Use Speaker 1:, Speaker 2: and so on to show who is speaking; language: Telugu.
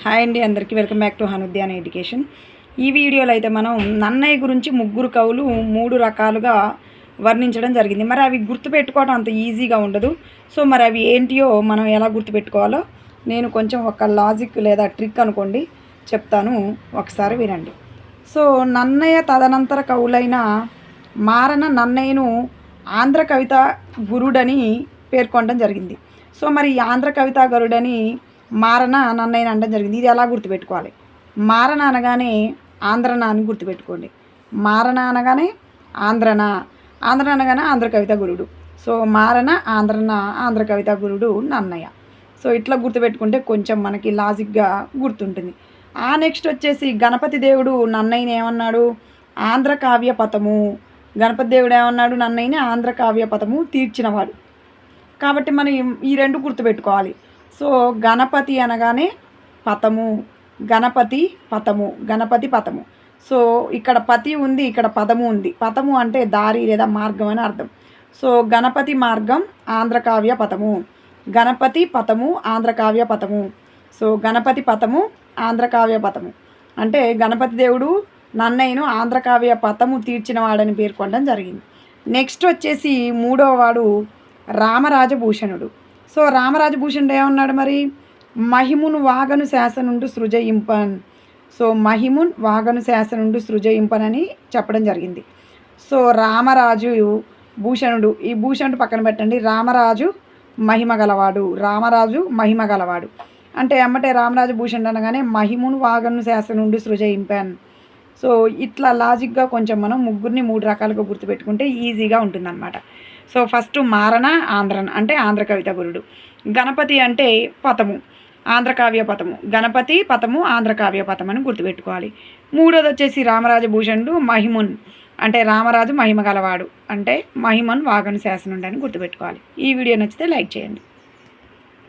Speaker 1: హాయ్ అండి, అందరికీ వెల్కమ్ బ్యాక్ టు హనుద్యాన ఎడ్యుకేషన్. ఈ వీడియోలో అయితే మనం నన్నయ్య గురించి ముగ్గురు కవులు 3 రకాలుగా వర్ణించడం జరిగింది. మరి అవి గుర్తుపెట్టుకోవడం అంత ఈజీగా ఉండదు. సో మరి అవి ఏంటియో మనం ఎలా గుర్తుపెట్టుకోవాలో నేను కొంచెం ఒక లాజిక్ లేదా ట్రిక్ అనుకోండి చెప్తాను, ఒకసారి వినండి. సో నన్నయ్య తదనంతర కవులైన మారన నన్నయ్యను ఆంధ్ర కవిత గురుడని పేర్కొనడం జరిగింది. సో మరి ఆంధ్ర కవిత గరుడని మారన నన్నయ్యని అనడం జరిగింది. ఇది ఎలా గుర్తుపెట్టుకోవాలి? మారన అనగానే ఆంధ్రన అని గుర్తుపెట్టుకోండి. మారన అనగానే ఆంధ్రన, ఆంధ్రన అనగానే ఆంధ్ర కవిత గురుడు. సో మారన ఆంధ్రన, ఆంధ్ర కవిత గురుడు నన్నయ్య. సో ఇట్లా గుర్తుపెట్టుకుంటే కొంచెం మనకి లాజిక్గా గుర్తుంటుంది. నెక్స్ట్ వచ్చేసి గణపతి దేవుడు నన్నయ్యని ఏమన్నాడు? ఆంధ్ర కావ్య పథము. గణపతి దేవుడు ఏమన్నాడు? నన్నయ్యని ఆంధ్ర కావ్య పథము తీర్చినవాడు. కాబట్టి మనం ఈ రెండు గుర్తుపెట్టుకోవాలి. సో గణపతి అనగానే పథము, గణపతి పథము, గణపతి పథము. సో ఇక్కడ పతి ఉంది, ఇక్కడ పదము ఉంది. పథము అంటే దారి లేదా మార్గం అని అర్థం. సో గణపతి మార్గం ఆంధ్ర కావ్య పథము, గణపతి పథము ఆంధ్ర కావ్య పథము. సో గణపతి పథము ఆంధ్ర కావ్య పథము అంటే గణపతి దేవుడు నన్నయ్యను ఆంధ్ర కావ్య పథము తీర్చినవాడని పేర్కొనడం జరిగింది. నెక్స్ట్ వచ్చేసి మూడవ వాడు రామరాజభూషణుడు. సో రామరాజభూషణుడు ఏమన్నాడు మరి? మహిమును వాగను శాసనుండు సృజయింపన్. సో మహిమున్ వాగను శాసనుండు సృజయింపన్ చెప్పడం జరిగింది. సో రామరాజు భూషణుడు, ఈ భూషణుడు పక్కన పెట్టండి. రామరాజు మహిమ గలవాడు, రామరాజు మహిమ గలవాడు అంటే ఎమ్మటే రామరాజు భూషణుడు అనగానే మహిమును వాగను శాసనుండు సృజయింపన్. సో ఇట్లా లాజిక్గా కొంచెం మనం ముగ్గురిని 3 రకాలుగా గుర్తుపెట్టుకుంటే ఈజీగా ఉంటుందన్నమాట. సో ఫస్ట్ మారన ఆంధ్రన అంటే ఆంధ్ర కవిత గురుడు, గణపతి అంటే పథము, ఆంధ్ర కావ్య పథము, గణపతి పథము ఆంధ్ర కావ్య పథం అని గుర్తుపెట్టుకోవాలి. మూడోది వచ్చేసి రామరాజభూషణుడు మహిమున్ అంటే రామరాజు మహిమ గలవాడు అంటే మహిమన్ వాగను శాసనుండు అని గుర్తుపెట్టుకోవాలి. ఈ వీడియో నచ్చితే లైక్ చేయండి.